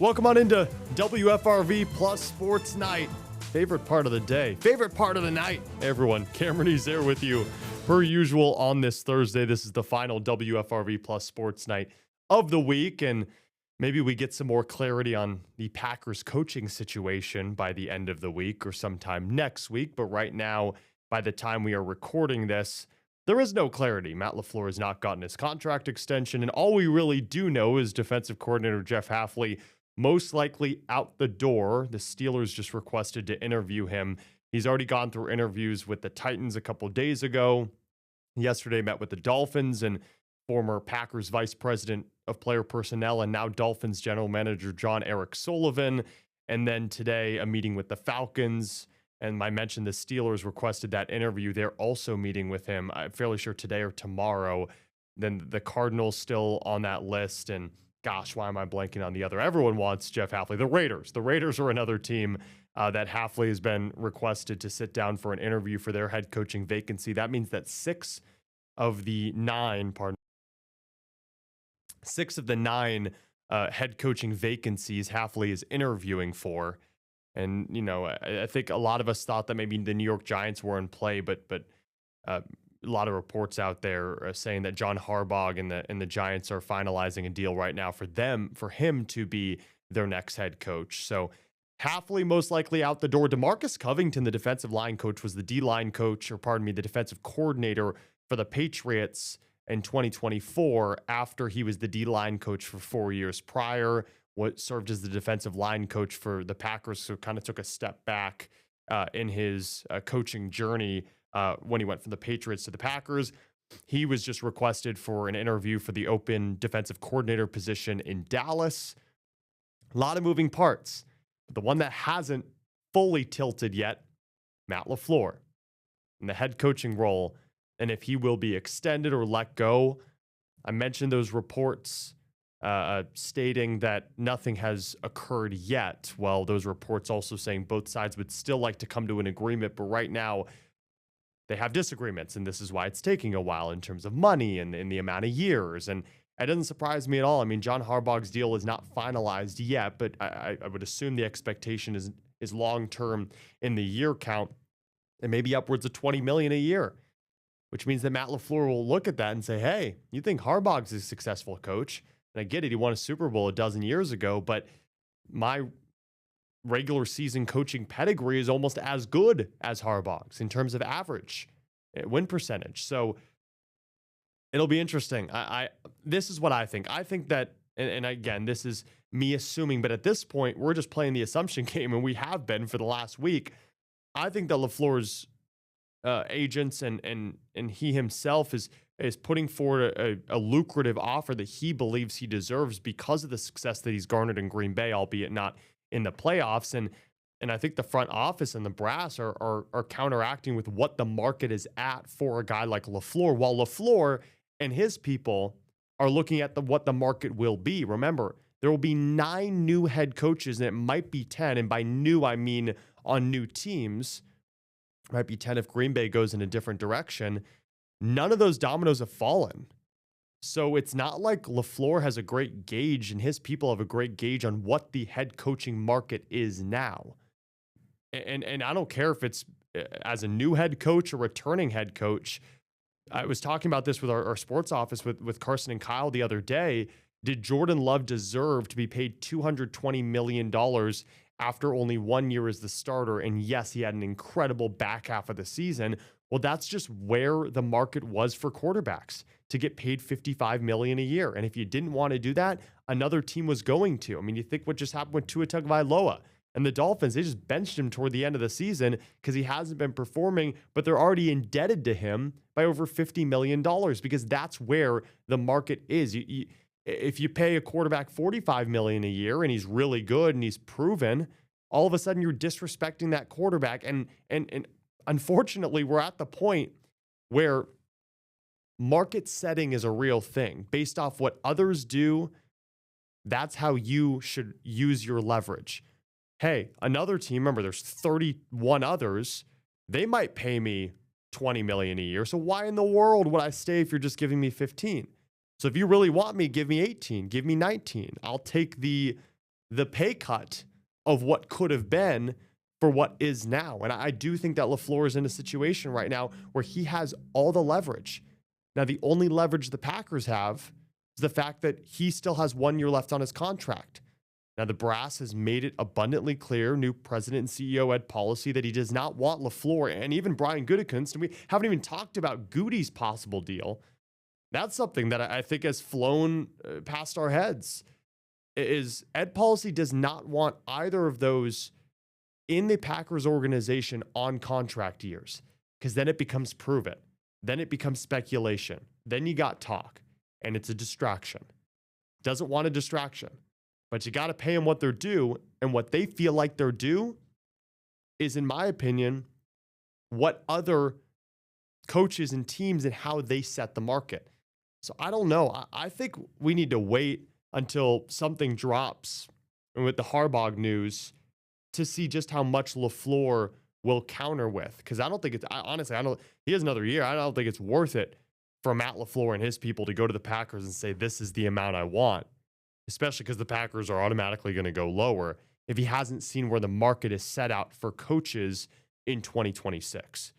Welcome on into WFRV Plus Sports Night. Favorite part of the day, favorite part of the night, everyone. Cameron is there with you per usual on this Thursday. This is the final WFRV Plus Sports Night of the week, and maybe we get some more clarity on the Packers coaching situation by the end of the week or sometime next week. But right now, by the time we are recording this, there is no clarity. Matt LaFleur has not gotten his contract extension, and all we really do know is defensive coordinator Jeff Hafley most likely out the door. The Steelers just requested to interview him. He's already gone through interviews with the Titans a couple days ago. Yesterday met with the Dolphins and former Packers vice president of player personnel and now Dolphins general manager John Eric Sullivan. And then today a meeting with the Falcons. And I mentioned the Steelers requested that interview. They're also meeting with him. I'm fairly sure today or tomorrow. Then the Cardinals still on that list. And gosh, why am I blanking on the other? Everyone wants Jeff Hafley. The Raiders. The Raiders are another team that Hafley has been requested to sit down for an interview for their head coaching vacancy. That means that six of the nine head coaching vacancies Hafley is interviewing for. And, you know, I think a lot of us thought that maybe the New York Giants were in play, but a lot of reports out there are saying that John Harbaugh and the Giants are finalizing a deal right now for him to be their next head coach. So Hafley most likely out the door. DeMarcus Covington, the defensive line coach, was the the defensive coordinator for the Patriots in 2024 after he was the D-line coach for 4 years prior. What served as the defensive line coach for the Packers, so kind of took a step back in his coaching journey when he went from the Patriots to the Packers. He was just requested for an interview for the open defensive coordinator position in Dallas. A lot of moving parts. But the one that hasn't fully tilted yet, Matt LaFleur, in the head coaching role, and if he will be extended or let go. I mentioned those reports stating that nothing has occurred yet. Well, those reports also saying both sides would still like to come to an agreement, but right now they have disagreements, and this is why it's taking a while in terms of money and the amount of years. And it doesn't surprise me at all. I mean, John Harbaugh's deal is not finalized yet, but I would assume the expectation is long-term in the year count and maybe upwards of $20 million a year, which means that Matt LaFleur will look at that and say, hey, you think Harbaugh's a successful coach? And I get it, he won a Super Bowl a dozen years ago, but my regular season coaching pedigree is almost as good as Harbaugh's in terms of average win percentage. So it'll be interesting. This is what I think. I think that, and again, this is me assuming, but at this point, we're just playing the assumption game, and we have been for the last week. I think that LaFleur's agents and he himself is putting forward a lucrative offer that he believes he deserves because of the success that he's garnered in Green Bay, albeit not in the playoffs. And I think the front office and the brass are counteracting with what the market is at for a guy like LaFleur, while LaFleur and his people are looking at what the market will be. Remember, there will be 9 new head coaches, and it might be 10. And by new, I mean on new teams. It might be 10 if Green Bay goes in a different direction. None of those dominoes have fallen. So it's not like LaFleur has a great gauge and his people have a great gauge on what the head coaching market is now. And I don't care if it's as a new head coach or returning head coach. I was talking about this with our sports office with Carson and Kyle the other day. Did Jordan Love deserve to be paid $220 million after only 1 year as the starter? And yes, he had an incredible back half of the season. Well, that's just where the market was for quarterbacks, to get paid $55 million a year. And if you didn't want to do that, another team was going to. I mean, you think what just happened with Tua Tagovailoa and the Dolphins, they just benched him toward the end of the season because he hasn't been performing, but they're already indebted to him by over $50 million because that's where the market is. If you pay a quarterback $45 million a year and he's really good and he's proven, all of a sudden you're disrespecting that quarterback. And unfortunately, we're at the point where market setting is a real thing. Based off what others do, that's how you should use your leverage. Hey, another team, remember there's 31 others, they might pay me $20 million a year. So why in the world would I stay if you're just giving me 15? So if you really want me, give me 18, give me 19. I'll take the the pay cut of what could have been for what is now. And I do think that LaFleur is in a situation right now where he has all the leverage. Now, the only leverage the Packers have is the fact that he still has 1 year left on his contract. Now, the brass has made it abundantly clear, new president and CEO Ed Policy, that he does not want LaFleur and even Brian Gutekunst. And we haven't even talked about Goody's possible deal. That's something that I think has flown past our heads. Is Ed Policy does not want either of those in the Packers organization on contract years, because then it becomes prove it. Then it becomes speculation. Then you got talk, and it's a distraction. Doesn't want a distraction. But you got to pay them what they're due, and what they feel like they're due is, in my opinion, what other coaches and teams and how they set the market. So I don't know. I think we need to wait until something drops with the Harbaugh news to see just how much LaFleur will counter with. Because I don't think it's, honestly, he has another year. I don't think it's worth it for Matt LaFleur and his people to go to the Packers and say, this is the amount I want. Especially because the Packers are automatically going to go lower if he hasn't seen where the market is set out for coaches in 2026.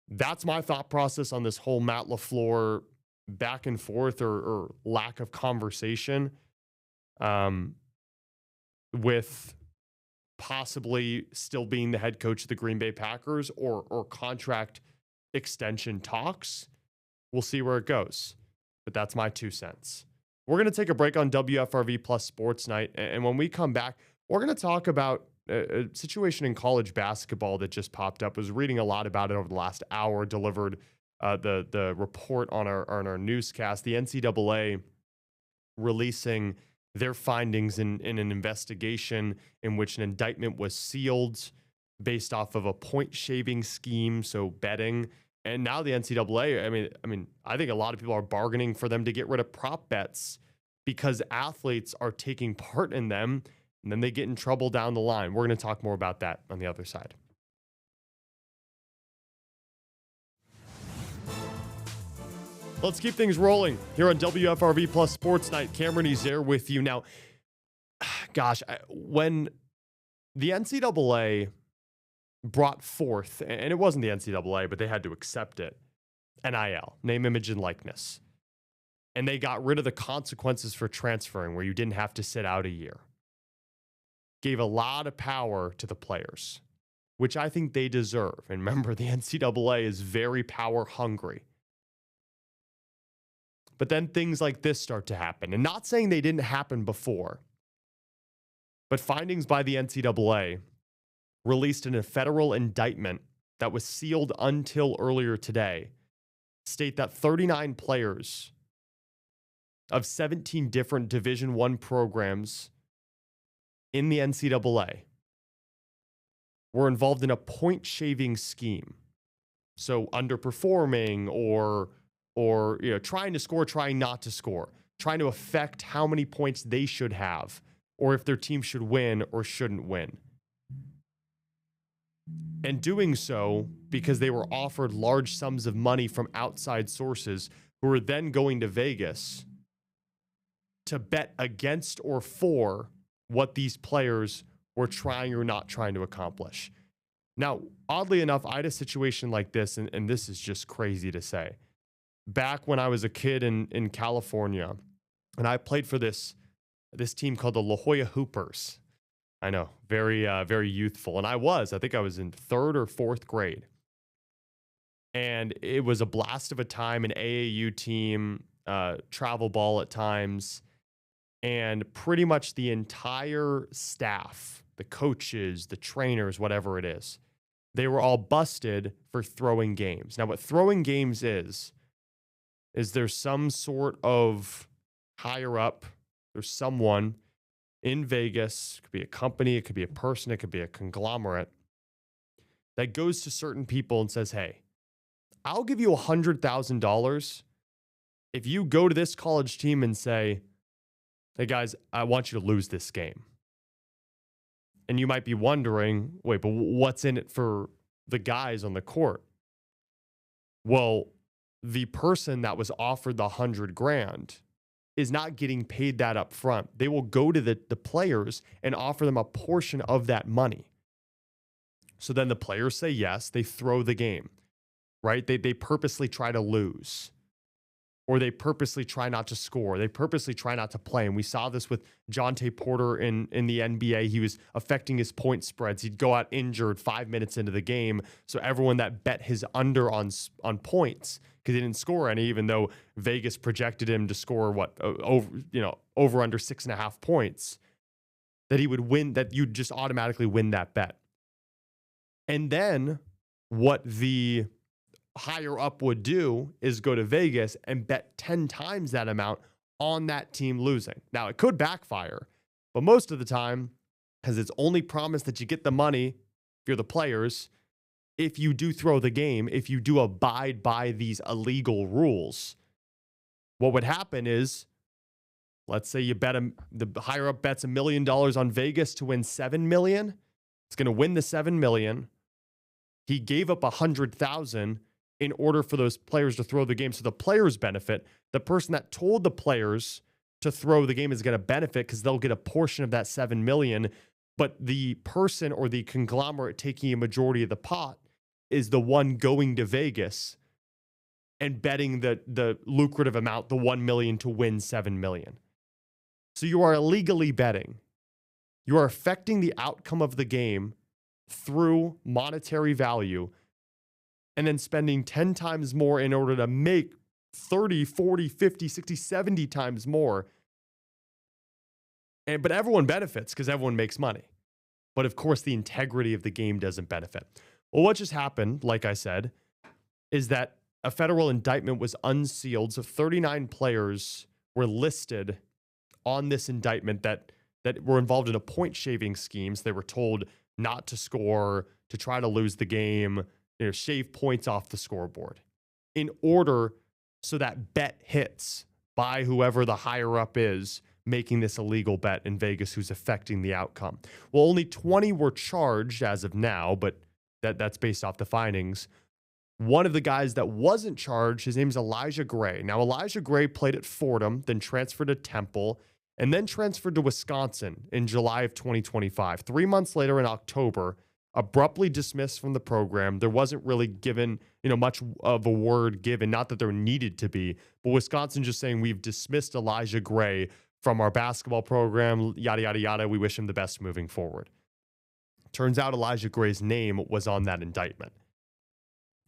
That's my thought process on this whole Matt LaFleur back and forth or lack of conversation with possibly still being the head coach of the Green Bay Packers or contract extension talks. We'll see where it goes. But that's my 2 cents. We're going to take a break on WFRV Plus Sports Night. And when we come back, we're going to talk about a situation in college basketball that just popped up. I was reading a lot about it over the last hour, delivered the report on our newscast. The NCAA releasing their findings in an investigation in which an indictment was sealed based off of a point shaving scheme, so betting. And now the NCAA, I think a lot of people are bargaining for them to get rid of prop bets because athletes are taking part in them, and then they get in trouble down the line. We're going to talk more about that on the other side. Let's keep things rolling here on WFRV Plus Sports Night. Cameron Ezer with you. Now, gosh, when the NCAA brought forth, and it wasn't the NCAA, but they had to accept it, NIL, name, image, and likeness. And they got rid of the consequences for transferring where you didn't have to sit out a year. Gave a lot of power to the players, which I think they deserve. And remember, the NCAA is very power hungry. But then things like this start to happen. And not saying they didn't happen before, but findings by the NCAA released in a federal indictment that was sealed until earlier today state that 39 players of 17 different Division I programs in the NCAA were involved in a point shaving scheme. So underperforming or trying to score, trying not to score, trying to affect how many points they should have or if their team should win or shouldn't win. And doing so because they were offered large sums of money from outside sources who were then going to Vegas to bet against or for what these players were trying or not trying to accomplish. Now, oddly enough, I had a situation like this, and this is just crazy to say. Back when I was a kid in California, and I played for this team called the La Jolla Hoopers. I know, very youthful. And I think I was in 3rd or 4th grade. And it was a blast of a time, an AAU team, travel ball at times. And pretty much the entire staff, the coaches, the trainers, whatever it is, they were all busted for throwing games. Now, what throwing games is there's some sort of higher up, there's someone in Vegas, it could be a company, it could be a person, it could be a conglomerate, that goes to certain people and says, hey, I'll give you $100,000 if you go to this college team and say, hey guys, I want you to lose this game. And you might be wondering, wait, but what's in it for the guys on the court? Well, the person that was offered the $100,000 is not getting paid that up front. They will go to the players and offer them a portion of that money. So then the players say yes, they throw the game, right? They purposely try to lose, or they purposely try not to score. They purposely try not to play. And we saw this with Jonte Porter in the NBA. He was affecting his point spreads. He'd go out injured 5 minutes into the game. So everyone that bet his under on points, because he didn't score any, even though Vegas projected him to score over under 6.5 points, that he would win, that you'd just automatically win that bet. And then what the higher up would do is go to Vegas and bet 10 times that amount on that team losing. Now, it could backfire, but most of the time, because it's only promised that you get the money if you're the players, if you do throw the game, if you do abide by these illegal rules, what would happen is, let's say you bet the higher up bets $1 million on Vegas to win $7 million. It's going to win the $7 million. He gave up $100,000 in order for those players to throw the game. So the players benefit. The person that told the players to throw the game is going to benefit because they'll get a portion of that $7 million. But the person or the conglomerate taking a majority of the pot is the one going to Vegas and betting the lucrative amount, the $1 million to win $7 million. So you are illegally betting. You are affecting the outcome of the game through monetary value, and then spending 10 times more in order to make 30, 40, 50, 60, 70 times more. But everyone benefits because everyone makes money. But of course, the integrity of the game doesn't benefit. Well, what just happened, like I said, is that a federal indictment was unsealed. So 39 players were listed on this indictment that were involved in a point shaving scheme. So they were told not to score, to try to lose the game, shave points off the scoreboard in order so that bet hits by whoever the higher up is making this illegal bet in Vegas who's affecting the outcome. Well, only 20 were charged as of now, but that's based off the findings. One of the guys that wasn't charged, his name is Elijah Gray. Now, Elijah Gray played at Fordham, then transferred to Temple, and then transferred to Wisconsin in July of 2025. 3 months later in October, abruptly dismissed from the program. There wasn't really given, much of a word given, not that there needed to be, but Wisconsin just saying, we've dismissed Elijah Gray from our basketball program, yada, yada, yada. We wish him the best moving forward. Turns out Elijah Gray's name was on that indictment.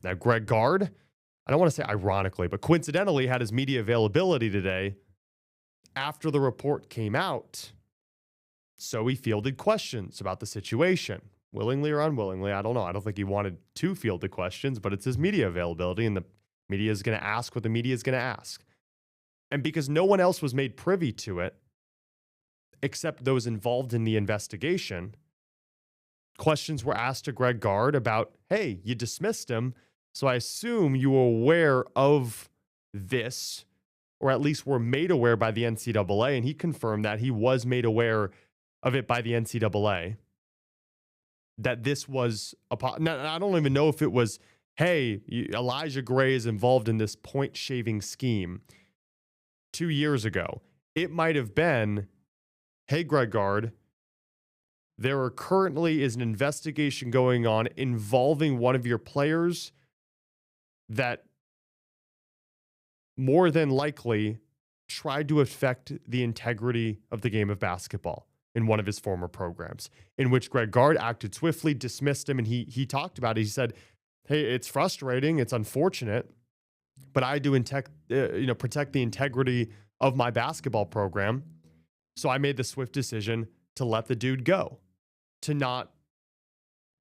Now, Greg Gard, I don't want to say ironically, but coincidentally had his media availability today after the report came out. So he fielded questions about the situation, willingly or unwillingly. I don't know. I don't think he wanted to field the questions, but it's his media availability, and the media is going to ask what the media is going to ask. And because no one else was made privy to it, except those involved in the investigation, questions were asked to Greg Gard about, hey, you dismissed him, so I assume you were aware of this, or at least were made aware by the NCAA, and he confirmed that he was made aware of it by the NCAA, that this was now, I don't even know if it was, hey, Elijah Gray is involved in this point shaving scheme 2 years ago. It might have been, hey, Greg Gard, there currently is an investigation going on involving one of your players that more than likely tried to affect the integrity of the game of basketball in one of his former programs, in which Greg Gard acted swiftly, dismissed him, and he talked about it. He said, hey, it's frustrating, it's unfortunate, but I do protect the integrity of my basketball program. So I made the swift decision to let the dude go, to not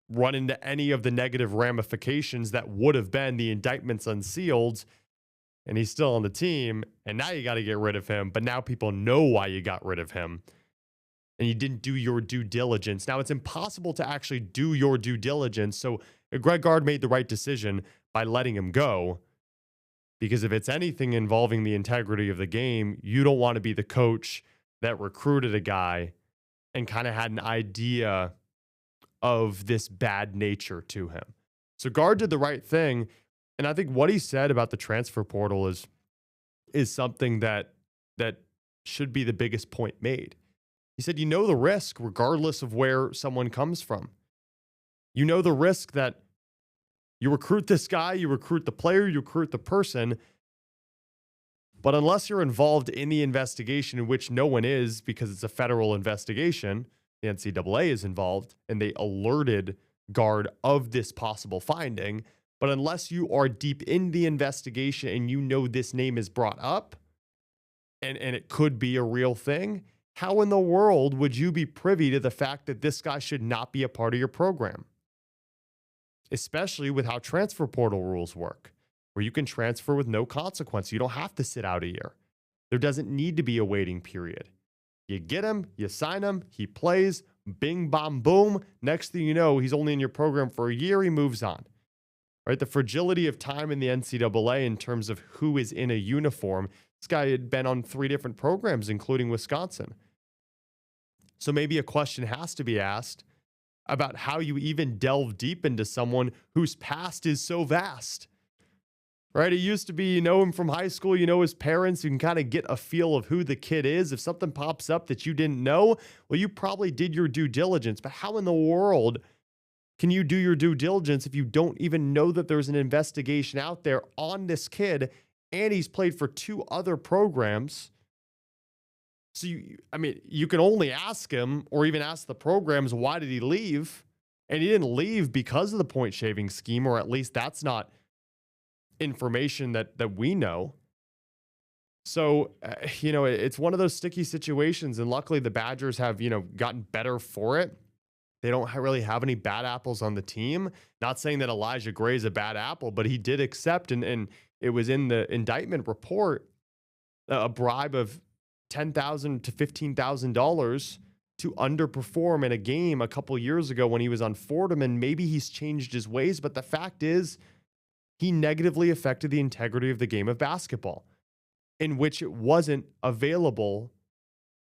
run into any of the negative ramifications that would have been the indictments unsealed. And he's still on the team, and now you got to get rid of him. But now people know why you got rid of him, and you didn't do your due diligence. Now it's impossible to actually do your due diligence. So Greg Gard made the right decision by letting him go, because if it's anything involving the integrity of the game, you don't want to be the coach that recruited a guy and kind of had an idea of this bad nature to him. So Gard did the right thing. And I think what he said about the transfer portal is something that should be the biggest point made. He said, you know the risk regardless of where someone comes from. You know the risk that you recruit this guy, you recruit the player, you recruit the person, but unless you're involved in the investigation, in which no one is because it's a federal investigation, the NCAA is involved, and they alerted Gard of this possible finding. But unless you are deep in the investigation and you know this name is brought up and it could be a real thing, how in the world would you be privy to the fact that this guy should not be a part of your program? Especially with how transfer portal rules work, where you can transfer with no consequence. You don't have to sit out a year. There doesn't need to be a waiting period. You get him, you sign him, he plays, bing, bam, boom. Next thing you know, he's only in your program for a year, he moves on. Right? The fragility of time in the NCAA in terms of who is in a uniform. This guy had been on 3 different programs, including Wisconsin. So maybe a question has to be asked about how you even delve deep into someone whose past is so vast. Right? It used to be, you know him from high school, you know his parents, you can kind of get a feel of who the kid is. If something pops up that you didn't know, well, you probably did your due diligence. But how in the world can you do your due diligence if you don't even know that there's an investigation out there on this kid and he's played for 2 other programs? So, you can only ask him or even ask the programs, why did he leave? And he didn't leave because of the point shaving scheme, or at least that's not information that we know. So, it's one of those sticky situations. And luckily the Badgers have, gotten better for it. They don't really have any bad apples on the team. Not saying that Elijah Gray is a bad apple, but he did accept, and it was in the indictment report, a bribe of $10,000 to $15,000 to underperform in a game a couple years ago when he was on Fordham, and maybe he's changed his ways, but the fact is he negatively affected the integrity of the game of basketball, in which it wasn't available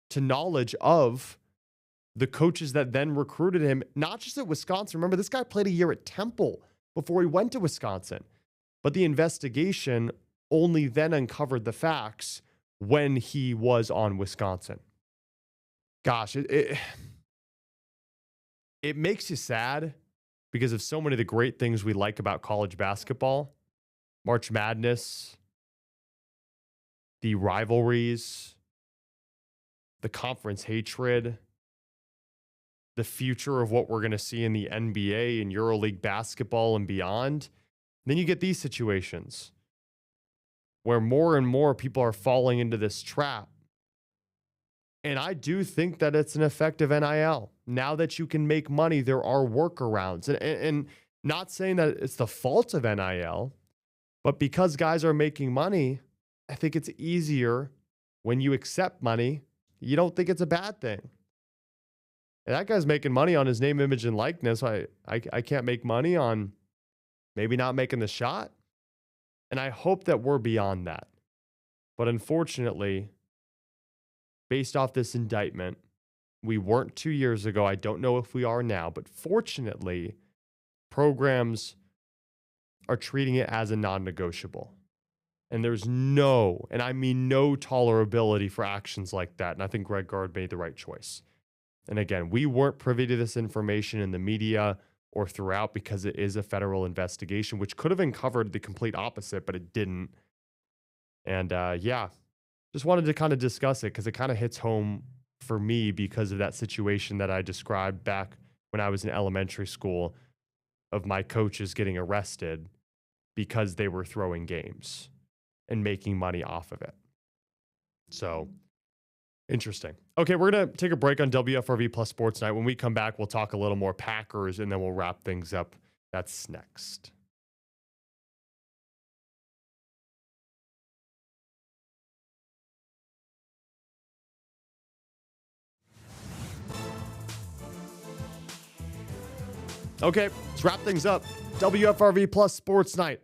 to knowledge of the coaches that then recruited him, not just at Wisconsin. Remember, this guy played a year at Temple before he went to Wisconsin, but the investigation only then uncovered the facts when he was on Wisconsin. Gosh, it makes you sad because of so many of the great things we like about college basketball. March Madness, the rivalries, the conference hatred, the future of what we're going to see in the NBA and EuroLeague basketball and beyond. Then you get these situations where more and more people are falling into this trap. And I do think that it's an effect of NIL. Now that you can make money, there are workarounds. And not saying that it's the fault of NIL, but because guys are making money, I think it's easier when you accept money. You don't think it's a bad thing. And that guy's making money on his name, image, and likeness. I can't make money on maybe not making the shot. And I hope that we're beyond that. But unfortunately, based off this indictment, we weren't 2 years ago. I don't know if we are now. But fortunately, programs are treating it as a non-negotiable. And there's no, and I mean no, tolerability for actions like that. And I think Greg Gard made the right choice. And again, we weren't privy to this information in the media or throughout because it is a federal investigation, which could have uncovered the complete opposite, but it didn't. And just wanted to kind of discuss it because it kind of hits home for me because of that situation that I described back when I was in elementary school of my coaches getting arrested because they were throwing games and making money off of it. So interesting. Okay, we're going to take a break on WFRV Plus Sports Night. When we come back, we'll talk a little more Packers, and then we'll wrap things up. That's next. Okay, let's wrap things up. WFRV Plus Sports Night.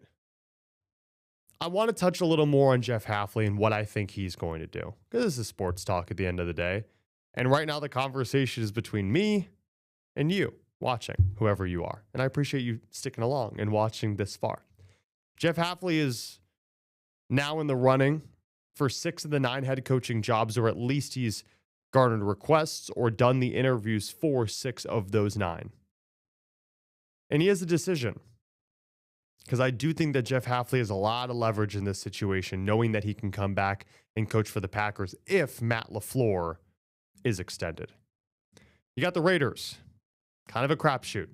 I want to touch a little more on Jeff Hafley and what I think he's going to do, because this is sports talk at the end of the day. And right now, the conversation is between me and you watching, whoever you are. And I appreciate you sticking along and watching this far. Jeff Hafley is now in the running for 6 of the 9 head coaching jobs, or at least he's garnered requests or done the interviews for 6 of those 9. And he has a decision, because I do think that Jeff Hafley has a lot of leverage in this situation, knowing that he can come back and coach for the Packers if Matt LaFleur is extended. You got the Raiders, kind of a crapshoot.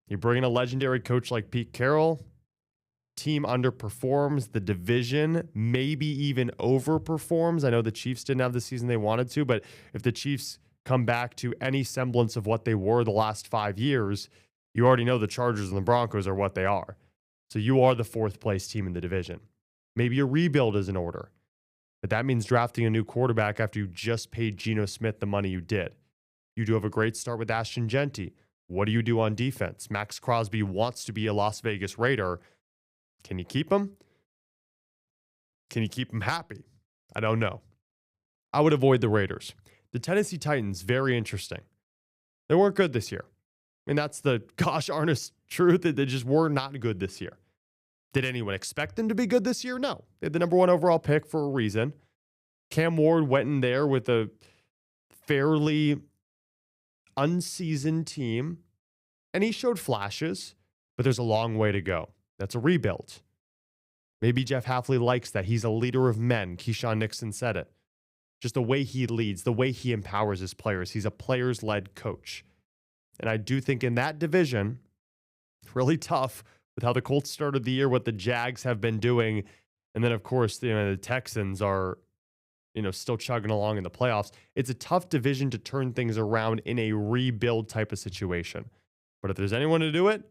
You bring in a legendary coach like Pete Carroll, team underperforms, the division maybe even overperforms. I know the Chiefs didn't have the season they wanted to, but if the Chiefs come back to any semblance of what they were the last 5 years, you already know the Chargers and the Broncos are what they are. So you are the 4th place team in the division. Maybe a rebuild is in order, but that means drafting a new quarterback after you just paid Geno Smith the money you did. You do have a great start with Ashton Genty. What do you do on defense? Max Crosby wants to be a Las Vegas Raider. Can you keep him? Can you keep him happy? I don't know. I would avoid the Raiders. The Tennessee Titans, very interesting. They weren't good this year. And that's the gosh honest truth, that they just were not good this year. Did anyone expect them to be good this year? No. They had the number 1 overall pick for a reason. Cam Ward went in there with a fairly unseasoned team, and he showed flashes, but there's a long way to go. That's a rebuild. Maybe Jeff Hafley likes that. He's a leader of men. Keyshawn Nixon said it. Just the way he leads, the way he empowers his players. He's a players-led coach. And I do think in that division, really tough with how the Colts started the year, what the Jags have been doing. And then, of course, the Texans are, still chugging along in the playoffs. It's a tough division to turn things around in a rebuild type of situation. But if there's anyone to do it,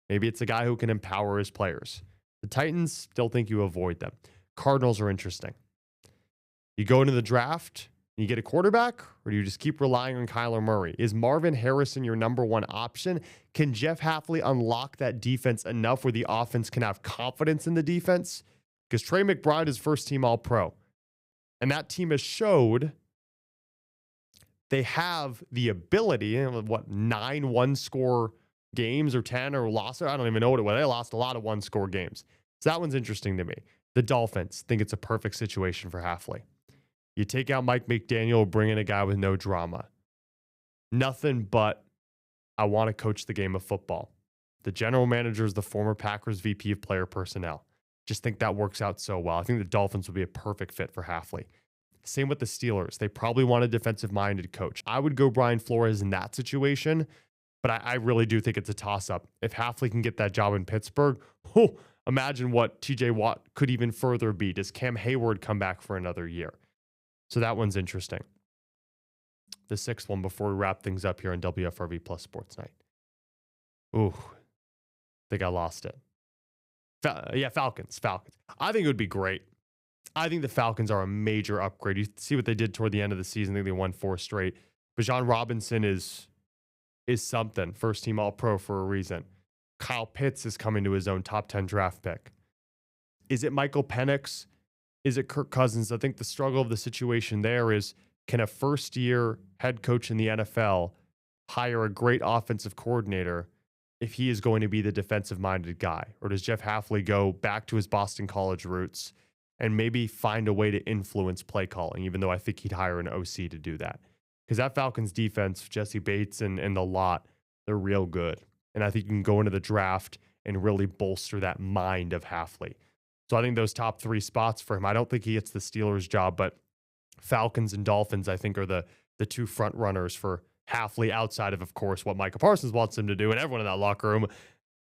maybe it's a guy who can empower his players. The Titans, still think you avoid them. Cardinals are interesting. You go into the draft, and you get a quarterback, or do you just keep relying on Kyler Murray? Is Marvin Harrison your number 1 option? Can Jeff Hafley unlock that defense enough where the offense can have confidence in the defense? Because Trey McBride is first-team All-Pro. And that team has showed they have the ability, 9 one-score games or 10 or lost? I don't even know what it was. They lost a lot of one-score games. So that one's interesting to me. The Dolphins think it's a perfect situation for Hafley. You take out Mike McDaniel, bring in a guy with no drama. Nothing but, I want to coach the game of football. The general manager is the former Packers VP of player personnel. Just think that works out so well. I think the Dolphins would be a perfect fit for Hafley. Same with the Steelers. They probably want a defensive-minded coach. I would go Brian Flores in that situation, but I really do think it's a toss-up. If Hafley can get that job in Pittsburgh, imagine what TJ Watt could even further be. Does Cam Hayward come back for another year? So that one's interesting. The 6th one before we wrap things up here on WFRV Plus Sports Night. Ooh, I think I lost it. Falcons. I think it would be great. I think the Falcons are a major upgrade. You see what they did toward the end of the season. I think they won 4 straight. Bijan Robinson is something. First-team All-Pro for a reason. Kyle Pitts is coming to his own top 10 draft pick. Is it Michael Penix? Is it Kirk Cousins? I think the struggle of the situation there is, can a first-year head coach in the NFL hire a great offensive coordinator if he is going to be the defensive-minded guy? Or does Jeff Hafley go back to his Boston College roots and maybe find a way to influence play calling, even though I think he'd hire an OC to do that? Because that Falcons defense, Jesse Bates and the lot, they're real good. And I think you can go into the draft and really bolster that mind of Hafley. So I think those top 3 spots for him, I don't think he gets the Steelers job, but Falcons and Dolphins, I think, are the 2 front runners for Hafley, outside of course, what Micah Parsons wants him to do, and everyone in that locker room,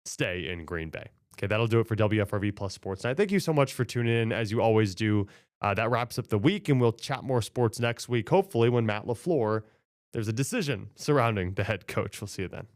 stay in Green Bay. Okay, that'll do it for WFRV Plus Sports Night. Thank you so much for tuning in, as you always do. That wraps up the week, and we'll chat more sports next week, hopefully when Matt LaFleur, there's a decision surrounding the head coach. We'll see you then.